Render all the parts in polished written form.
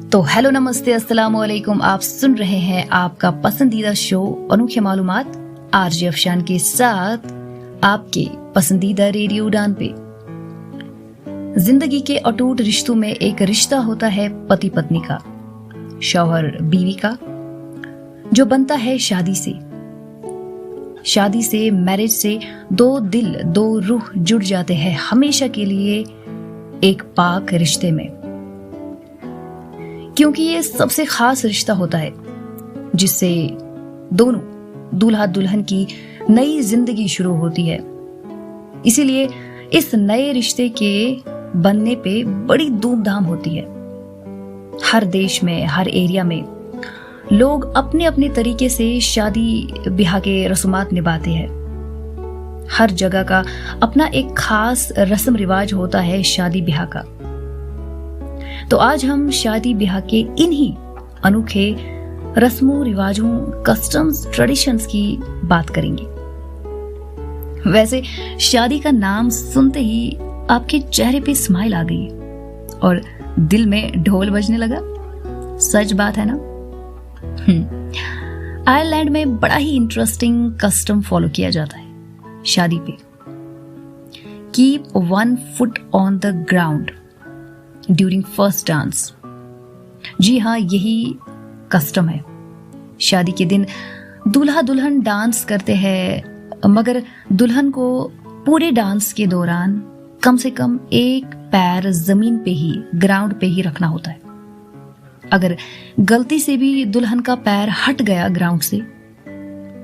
तो हेलो नमस्ते अस्सलाम वालेकुम। आप सुन रहे हैं आपका पसंदीदा शो अनोखे मालूमात आरजे अफशान के साथ आपके पसंदीदा रेडियो उड़ान पे। जिंदगी के अटूट रिश्तों में एक रिश्ता होता है पति पत्नी का, शौहर बीवी का, जो बनता है शादी से, मैरिज से दो दिल दो रूह जुड़ जाते हैं हमेशा के लिए एक पाक रिश्ते में, क्योंकि ये सबसे खास रिश्ता होता है जिससे दोनों दूल्हा दुल्हन की नई जिंदगी शुरू होती है। इसीलिए इस नए रिश्ते के बनने पे बड़ी धूमधाम होती है। हर देश में, हर एरिया में लोग अपने अपने तरीके से शादी ब्याह के रस्मात निभाते हैं। हर जगह का अपना एक खास रस्म रिवाज होता है शादी ब्याह का। तो आज हम शादी ब्याह के इन्हीं अनोखे रस्मों रिवाजों, कस्टम्स, ट्रेडिशंस की बात करेंगे। वैसे शादी का नाम सुनते ही आपके चेहरे पे स्माइल आ गई और दिल में ढोल बजने लगा। सच बात है ना? आयरलैंड में बड़ा ही इंटरेस्टिंग कस्टम फॉलो किया जाता है शादी पे। Keep one foot on the ground during first dance. जी हाँ, यही कस्टम है। शादी के दिन दूल्हा दुल्हन डांस करते हैं, मगर दुल्हन को पूरे डांस के दौरान कम से कम एक पैर जमीन पे ही, ग्राउंड पे ही रखना होता है। अगर गलती से भी दुल्हन का पैर हट गया ग्राउंड से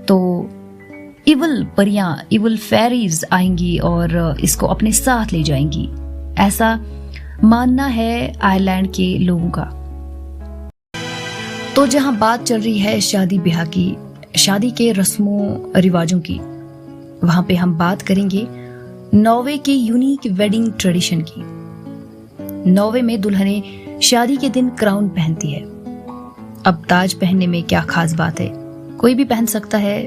तो इवल परियां, इवल फेरीज आएंगी और इसको अपने साथ ले जाएंगी, ऐसा मानना है आयरलैंड के लोगों का। तो जहां बात चल रही है शादी ब्याह की, शादी के रस्मों रिवाजों की, वहां पे हम बात करेंगे नॉर्वे के यूनिक वेडिंग ट्रेडिशन की। नॉर्वे में दुल्हनें शादी के दिन क्राउन पहनती है। अब ताज पहनने में क्या खास बात है? कोई भी पहन सकता है,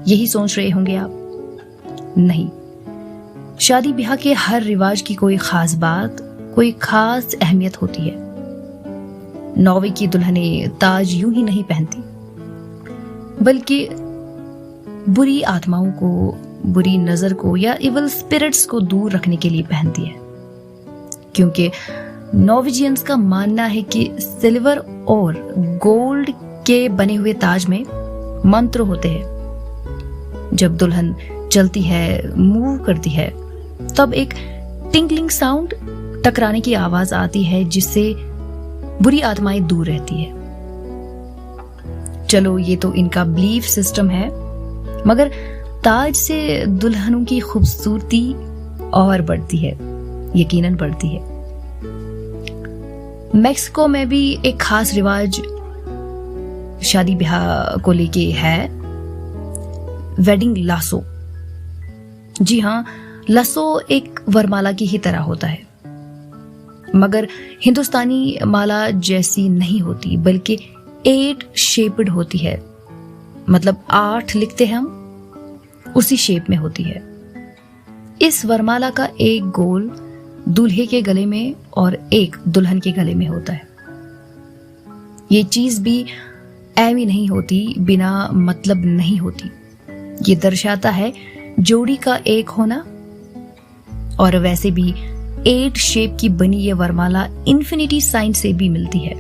यही सोच रहे होंगे आप। नहीं, शादी ब्याह के हर रिवाज की कोई खास बात, कोई खास अहमियत होती है। नॉर्वे की दुल्हनें ताज यूं ही नहीं पहनती, बल्कि बुरी आत्माओं को, बुरी नजर को या इवल स्पिरिट्स को दूर रखने के लिए पहनती है। क्योंकि नॉर्वेजियंस का मानना है कि सिल्वर और गोल्ड के बने हुए ताज में मंत्र होते हैं। जब दुल्हन चलती है, मूव करती है, तब एक टिंकलिंग साउंड, टकराने की आवाज आती है जिससे बुरी आत्माएं दूर रहती है। चलो, ये तो इनका बिलीफ सिस्टम है, मगर ताज से दुल्हनों की खूबसूरती और बढ़ती है, यकीनन बढ़ती है। मेक्सिको में भी एक खास रिवाज शादी ब्याह को लेके है, वेडिंग लासो। जी हाँ, लासो एक वरमाला की ही तरह होता है, मगर हिंदुस्तानी माला जैसी नहीं होती, बल्कि 8 शेप्ड होती है। मतलब 8 लिखते हैं हम, उसी शेप में होती है। इस वरमाला का एक गोल दूल्हे के गले में और एक दुल्हन के गले में होता है। ये चीज भी ऐवी नहीं होती, बिना मतलब नहीं होती। ये दर्शाता है जोड़ी का एक होना। और वैसे भी 8 शेप की बनी ये वरमाला इन्फिनिटी साइन से भी मिलती है।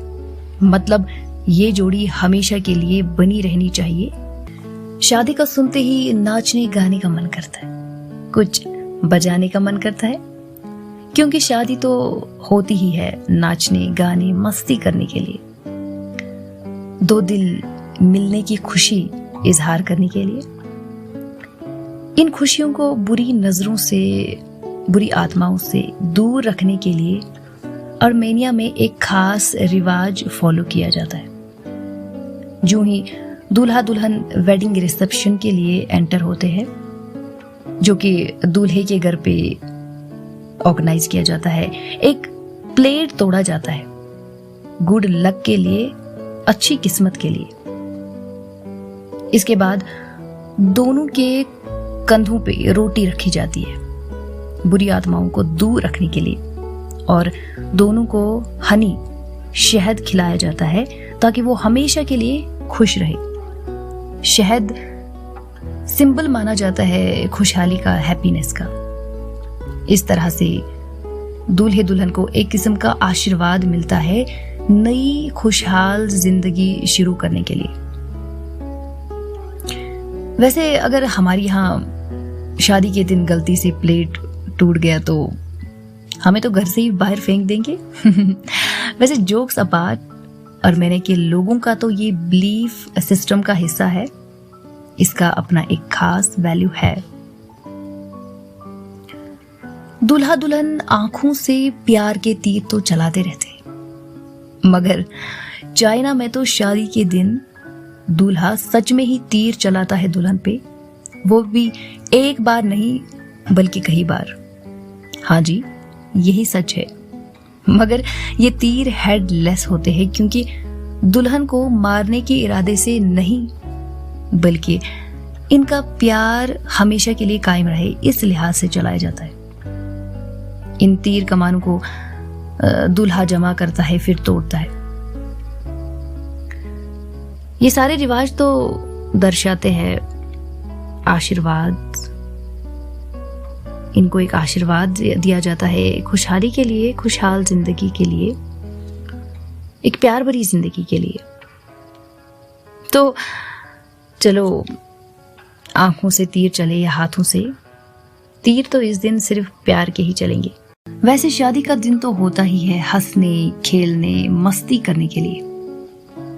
मतलब ये जोड़ी हमेशा के लिए बनी रहनी चाहिए। शादी का सुनते ही नाचने गाने का मन करता है, कुछ बजाने का मन करता है, क्योंकि शादी तो होती ही है नाचने गाने मस्ती करने के लिए, दो दिल मिलने की खुशी इजहार करने के लिए। इन खुशियों को बुरी नजरों से, बुरी आत्माओं से दूर रखने के लिए आर्मेनिया में एक खास रिवाज फॉलो किया जाता है। जो ही दूल्हा दुल्हन वेडिंग रिसेप्शन के लिए एंटर होते हैं, जो कि दूल्हे के घर पे ऑर्गेनाइज किया जाता है, एक प्लेट तोड़ा जाता है गुड लक के लिए, अच्छी किस्मत के लिए। इसके बाद दोनों के कंधों पे रोटी रखी जाती है बुरी आत्माओं को दूर रखने के लिए, और दोनों को हनी शहद खिलाया जाता है ताकि वो हमेशा के लिए खुश रहे। शहद सिंबल माना जाता है खुशहाली का, हैप्पीनेस का। इस तरह से दूल्हे दुल्हन को एक किस्म का आशीर्वाद मिलता है नई खुशहाल जिंदगी शुरू करने के लिए। वैसे अगर हमारे यहाँ शादी के दिन गलती से प्लेट टूट गया तो हमें तो घर से ही बाहर फेंक देंगे। वैसे जोक्स अपार्ट, और मैंने के लोगों का तो ये बिलीफ सिस्टम का हिस्सा है। इसका अपना एक खास वैल्यू है। दूल्हा दुल्हन आंखों से प्यार के तीर तो चलाते रहते हैं, मगर चाइना में तो शादी के दिन दूल्हा सच में ही तीर चलाता है दुल्हन पे, वो भी एक बार नहीं बल्कि कई बार। हाँ जी, यही सच है। मगर ये तीर हेडलेस होते हैं क्योंकि दुल्हन को मारने के इरादे से नहीं, बल्कि इनका प्यार हमेशा के लिए कायम रहे इस लिहाज से चलाया जाता है। इन तीर कमानों को दूल्हा जमा करता है फिर तोड़ता है। ये सारे रिवाज तो दर्शाते हैं आशीर्वाद। इनको एक आशीर्वाद दिया जाता है खुशहाली के लिए, खुशहाल जिंदगी के लिए, एक प्यार भरी जिंदगी के लिए। तो चलो, आंखों से तीर चले या हाथों से, तीर तो इस दिन सिर्फ प्यार के ही चलेंगे। वैसे शादी का दिन तो होता ही है हंसने, खेलने, मस्ती करने के लिए,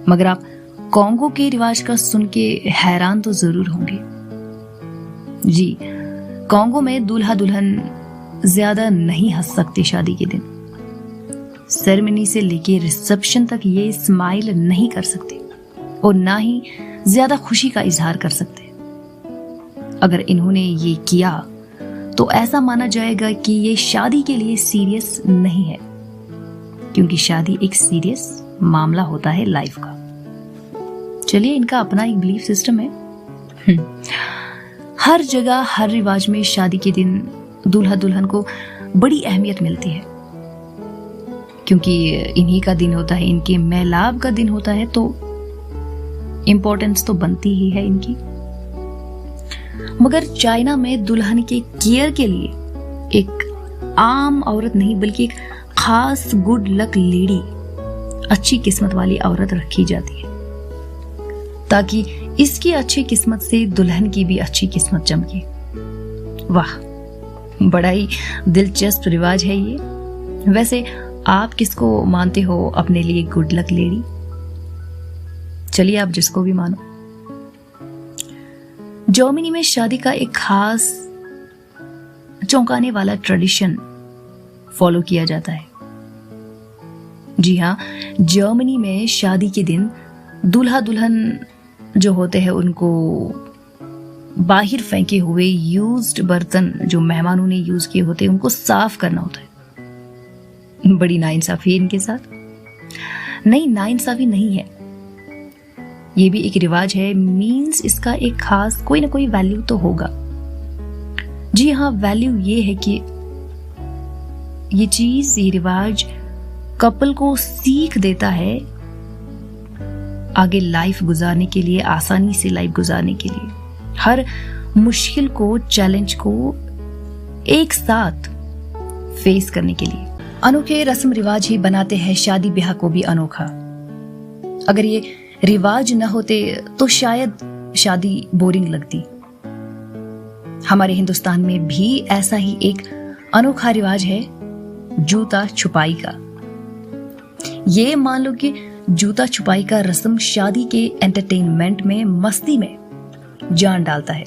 मगर आप कॉन्गो के रिवाज का सुन के हैरान तो जरूर होंगे। जी, कॉन्गो में दूल्हा दुल्हन ज्यादा नहीं हंस सकते शादी के दिन। सेरेमनी से लेके रिसेप्शन तक ये स्माइल नहीं कर सकते और ना ही ज्यादा खुशी का इजहार कर सकते। अगर इन्होंने ये किया तो ऐसा माना जाएगा कि ये शादी के लिए सीरियस नहीं है, क्योंकि शादी एक सीरियस मामला होता है लाइफ का। चलिए, इनका अपना एक बिलीफ सिस्टम है। हर जगह हर रिवाज में शादी के दिन दूल्हा दुल्हन को बड़ी अहमियत मिलती है, क्योंकि इन्हीं का दिन होता है, इनके मेलाप का दिन होता है, तो इम्पोर्टेंस तो बनती ही है इनकी। मगर चाइना में दुल्हन के केयर के लिए एक आम औरत नहीं बल्कि एक खास गुड लक लेडी, अच्छी किस्मत वाली औरत रखी जाती है, ताकि इसकी अच्छी किस्मत से दुल्हन की भी अच्छी किस्मत चमके। वाह, बड़ा ही दिलचस्प रिवाज है ये। वैसे आप किसको मानते हो अपने लिए गुड लक लेडी? चलिए, आप जिसको भी मानो। जर्मनी में शादी का एक खास चौंकाने वाला ट्रेडिशन फॉलो किया जाता है। जी हाँ, जर्मनी में शादी के दिन दूल्हा दुल्हन जो होते हैं उनको बाहर फेंके हुए यूज्ड बर्तन जो मेहमानों ने यूज किए होते हैं उनको साफ करना होता है। बड़ी नाइंसाफी है इनके साथ। नहीं, नाइंसाफी नहीं है, ये भी एक रिवाज है। मीन्स इसका एक खास कोई ना कोई वैल्यू तो होगा। जी हाँ, वैल्यू ये है कि ये चीज, ये रिवाज कपल को सीख देता है आगे लाइफ गुजारने के लिए, आसानी से लाइफ गुजारने के लिए, हर मुश्किल को, चैलेंज को एक साथ फेस करने के लिए। अनोखे रस्म रिवाज ही बनाते हैं शादी ब्याह को भी अनोखा। अगर ये रिवाज न होते तो शायद शादी बोरिंग लगती। हमारे हिंदुस्तान में भी ऐसा ही एक अनोखा रिवाज है जूता छुपाई का। ये मान लो कि जूता छुपाई का रस्म शादी के एंटरटेनमेंट में, मस्ती में जान डालता है,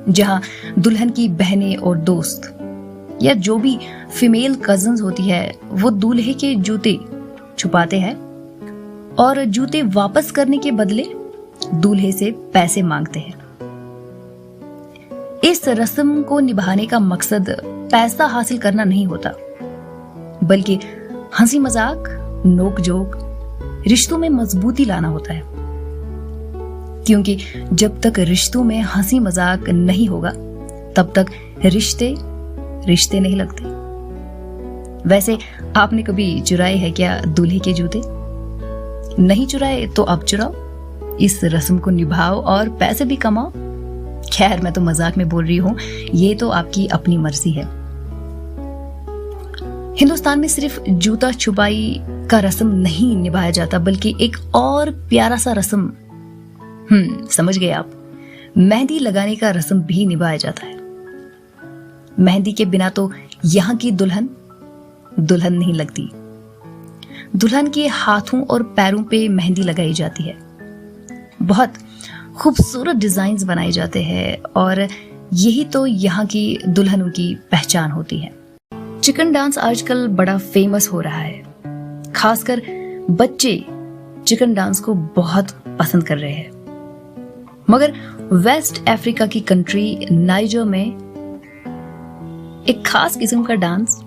जहां दुल्हन की बहनें और दोस्त या जो भी फीमेल कजन्स होती है वो दूल्हे के जूते छुपाते हैं और जूते वापस करने के बदले दूल्हे से पैसे मांगते हैं। इस रस्म को निभाने का मकसद पैसा हासिल करना नहीं होता, बल्कि हंसी मजाक, नोक जोक, रिश्तों में मजबूती लाना होता है। क्योंकि जब तक रिश्तों में हंसी मजाक नहीं होगा तब तक रिश्ते नहीं लगते। वैसे आपने कभी चुराए हैं क्या दूल्हे के जूते? नहीं चुराए तो अब चुराओ, इस रस्म को निभाओ और पैसे भी कमाओ। खैर, मैं तो मजाक में बोल रही हूँ, ये तो आपकी अपनी मर्जी है। हिंदुस्तान में सिर्फ जूता छुपाई का रस्म नहीं निभाया जाता, बल्कि एक और प्यारा सा रस्म, समझ गए आप, मेहंदी लगाने का रस्म भी निभाया जाता है। मेहंदी के बिना तो यहाँ की दुल्हन नहीं लगती। दुल्हन के हाथों और पैरों पे मेहंदी लगाई जाती है। बहुत खूबसूरत डिजाइन्स बनाए जाते हैं और यही तो यहाँ की दुल्हनों की पहचान होती है। चिकन डांस आजकल बड़ा फेमस हो रहा है, खासकर बच्चे चिकन डांस को बहुत पसंद कर रहे हैं। मगर वेस्ट अफ्रीका की कंट्री नाइजर में एक खास किस्म का डांस,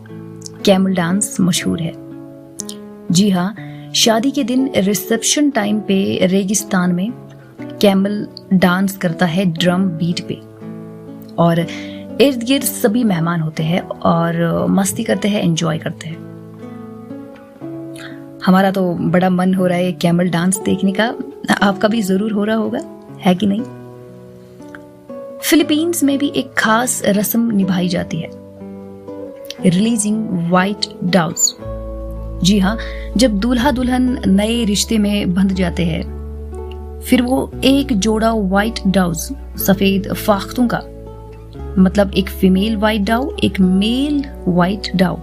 कैमल डांस, मशहूर है। जी हाँ, शादी के दिन रिसेप्शन टाइम पे रेगिस्तान में कैमल डांस करता है ड्रम बीट पे, और इर्द गिर्द सभी मेहमान होते हैं और मस्ती करते हैं, एंजॉय करते हैं। हमारा तो बड़ा मन हो रहा है कैमल डांस देखने का, आपका भी जरूर हो रहा होगा, है कि नहीं? फिलीपींस में भी एक खास रस्म निभाई जाती है, रिलीजिंग व्हाइट डाउस। जी हाँ, जब दूल्हा दुल्हन नए रिश्ते में बंध जाते हैं, फिर वो एक जोड़ा व्हाइट डाउस, सफेद फाख्तों का, मतलब एक फीमेल व्हाइट डाउ, एक मेल व्हाइट डाउ,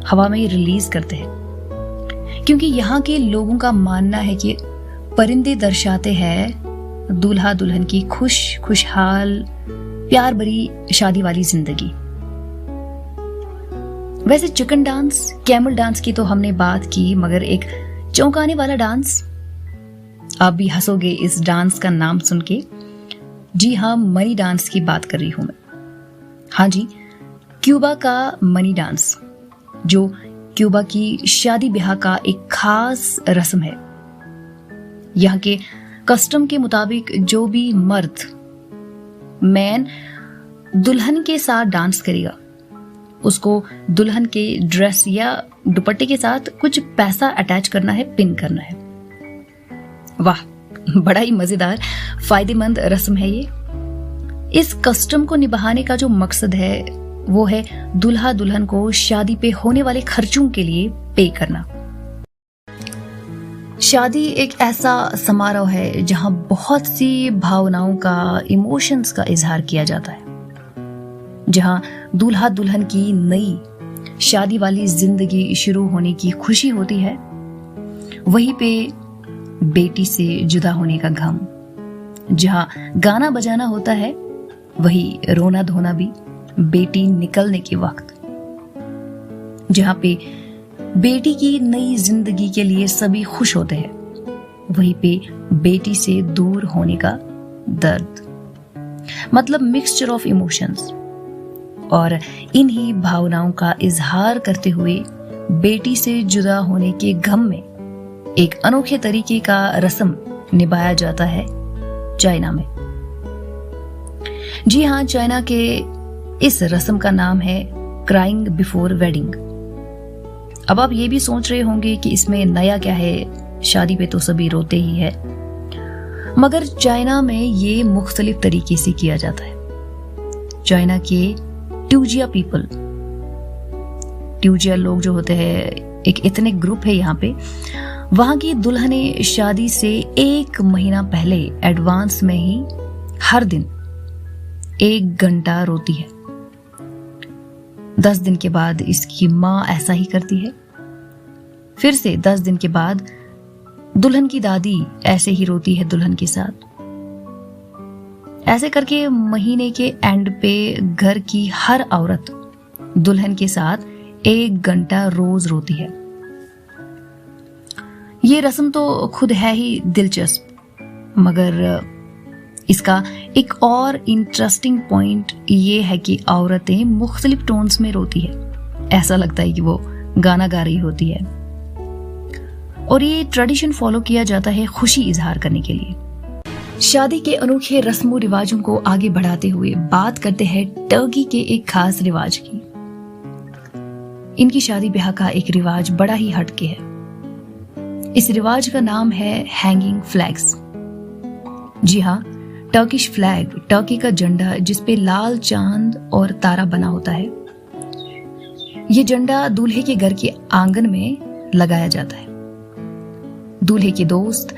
हवा में रिलीज करते हैं। क्योंकि यहाँ के लोगों का मानना है कि परिंदे दर्शाते हैं दूल्हा दुल्हन की खुशहाल प्यार भरी शादी वाली जिंदगी। वैसे चिकन डांस, कैमल डांस की तो हमने बात की, मगर एक चौंकाने वाला डांस, आप भी हंसोगे इस डांस का नाम सुन के। जी हाँ, मनी डांस की बात कर रही हूं मैं। हाँ जी, क्यूबा का मनी डांस, जो क्यूबा की शादी ब्याह का एक खास रस्म है। यहाँ के कस्टम के मुताबिक जो भी मर्द मैन दुल्हन के साथ डांस करेगा, उसको दुल्हन के ड्रेस या दुपट्टे के साथ कुछ पैसा अटैच करना है, पिन करना है। वाह, बड़ा ही मजेदार, फायदेमंद रस्म है ये। इस कस्टम को निभाने का जो मकसद है वो है दूल्हा दुल्हन को शादी पे होने वाले खर्चों के लिए पे करना। शादी एक ऐसा समारोह है जहां बहुत सी भावनाओं का, इमोशंस का इजहार किया जाता है, जहां दूल्हा दुल्हन की नई शादी वाली जिंदगी शुरू होने की खुशी होती है, वहीं पे बेटी से जुदा होने का गम। जहां गाना बजाना होता है, वही रोना धोना भी बेटी निकलने के वक्त। जहां पे बेटी की नई जिंदगी के लिए सभी खुश होते हैं, वहीं पे बेटी से दूर होने का दर्द, मतलब मिक्सचर ऑफ इमोशंस। और इन्हीं भावनाओं का इजहार करते हुए बेटी से जुदा होने के गम में एक अनोखे तरीके का रस्म निभाया जाता है चाइना में। जी हाँ, चाइना के इस रस्म का नाम है क्राइंग बिफोर वेडिंग। अब आप ये भी सोच रहे होंगे कि इसमें नया क्या है, शादी पे तो सभी रोते ही है। मगर चाइना में ये मुख्तलिफ तरीके से किया जाता है। चाइना के ट्यूजिया पीपल, ट्यूजिया लोग जो होते हैं, एक इतने ग्रुप है यहाँ पे, वहां की दुल्हने शादी से 1 महीना पहले एडवांस में ही हर दिन 1 घंटा रोती है। 10 दिन के बाद इसकी माँ ऐसा ही करती है। फिर से 10 दिन के बाद दुल्हन की दादी ऐसे ही रोती है दुल्हन के साथ। ऐसे करके महीने के एंड पे घर की हर औरत दुल्हन के साथ 1 घंटा रोज रोती है। ये रस्म तो खुद है ही दिलचस्प, मगर इसका एक और इंटरेस्टिंग पॉइंट ये है कि औरतें मुख्तलिफ टोन्स में रोती है। ऐसा लगता है कि वो गाना गा रही होती है। और ये ट्रेडिशन फॉलो किया जाता है खुशी इजहार करने के लिए। शादी के अनोखे रस्मों रिवाजों को आगे बढ़ाते हुए बात करते हैं टर्की के एक खास रिवाज की। इनकी शादी ब्याह का एक रिवाज बड़ा ही हटके है। इस रिवाज का नाम है हैंगिंग फ्लैग्स। जी हाँ, टर्किश फ्लैग, टर्की का झंडा जिसपे लाल चांद और तारा बना होता है। ये झंडा दूल्हे के घर के आंगन में लगाया जाता है। दूल्हे के दोस्त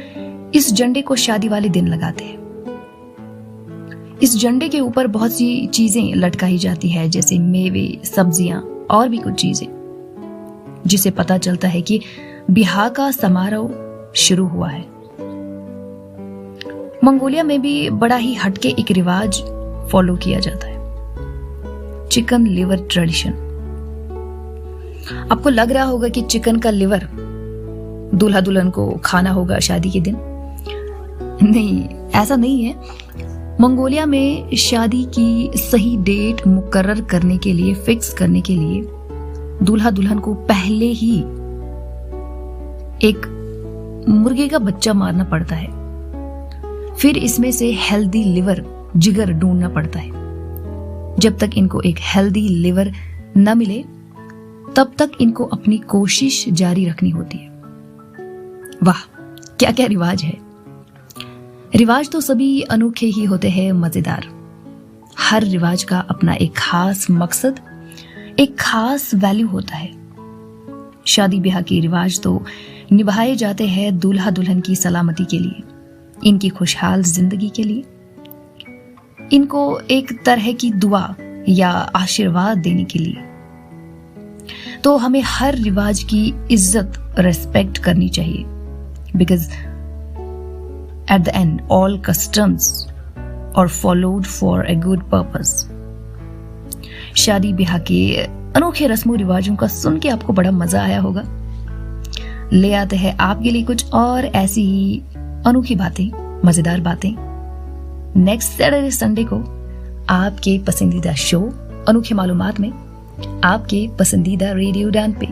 इस झंडे को शादी वाले दिन लगाते हैं। इस झंडे के ऊपर बहुत सी चीजें लटकाई जाती है, जैसे मेवे, सब्जियां और भी कुछ चीजें, जिसे पता चलता है कि ब्याह का समारोह शुरू हुआ है। मंगोलिया में भी बड़ा ही हटके एक रिवाज फॉलो किया जाता है, चिकन लिवर ट्रेडिशन। आपको लग रहा होगा कि चिकन का लिवर दूल्हा दुल्हन को खाना होगा शादी के दिन। नहीं, ऐसा नहीं है। मंगोलिया में शादी की सही डेट मुकर्रर करने के लिए, फिक्स करने के लिए दूल्हा दुल्हन को पहले ही एक मुर्गे का बच्चा मारना पड़ता है। फिर इसमें से हेल्दी लिवर, जिगर ढूंढना पड़ता है। जब तक इनको एक हेल्दी लिवर न मिले तब तक इनको अपनी कोशिश जारी रखनी होती है। वाह, क्या क्या रिवाज है। रिवाज तो सभी अनोखे ही होते हैं, मजेदार। हर रिवाज का अपना एक खास मकसद, एक खास वैल्यू होता है। शादी ब्याह के रिवाज तो निभाए जाते हैं दूल्हा दुल्हन की सलामती के लिए, इनकी खुशहाल जिंदगी के लिए, इनको एक तरह की दुआ या आशीर्वाद देने के लिए। तो हमें हर रिवाज की इज्जत, रेस्पेक्ट करनी चाहिए, because at the end all customs are followed for a good purpose. शादी ब्याह के अनोखे रस्मों रिवाजों का सुन के आपको बड़ा मजा आया होगा। ले आते हैं आपके लिए कुछ और ऐसी ही अनोखी बातें, मजेदार बातें नेक्स्ट सैटरडे संडे को आपके पसंदीदा शो अनोखे मालूमात में, आपके पसंदीदा रेडियो डान पे।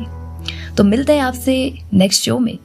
तो मिलते हैं आपसे नेक्स्ट शो में।